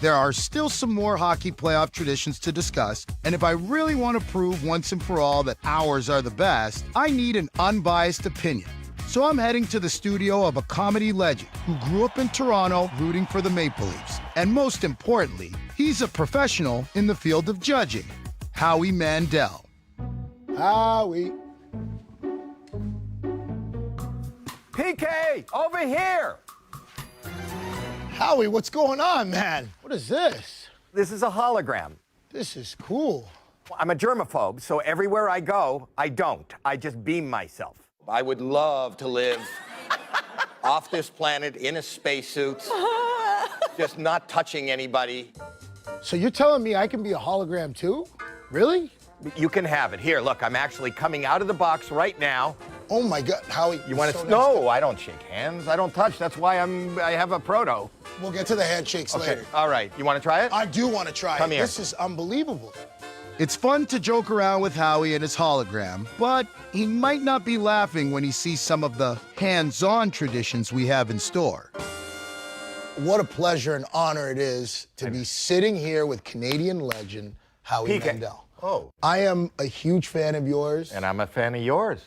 There are still some more hockey playoff traditions to discuss, and if I really want to prove once and for all that ours are the best, I need an unbiased opinion. So I'm heading to the studio of a comedy legend who grew up in Toronto rooting for the Maple Leafs. And most importantly, he's a professional in the field of judging, Howie Mandel. Howie. PK, over here! Howie, what's going on, man? What is this? This is a hologram. This is cool. I'm a germaphobe, so everywhere I go, I don't. I just beam myself. I would love to live off this planet in a spacesuit, just not touching anybody. So you're telling me I can be a hologram too? Really? You can have it. Here, look, I'm actually coming out of the box right now. Oh my God, Howie. You want to? so No, I don't shake hands. I don't touch. That's why I have a proto. We'll get to the handshakes Okay, later. all right. You want to try it? I do want to try Come it. here. This is unbelievable. It's fun to joke around with Howie and his hologram, but he might not be laughing when he sees some of the hands-on traditions we have in store. What a pleasure and honor it is to be sitting here with Canadian legend Howie PK. Mandel. Oh. I am a huge fan of yours. And I'm a fan of yours.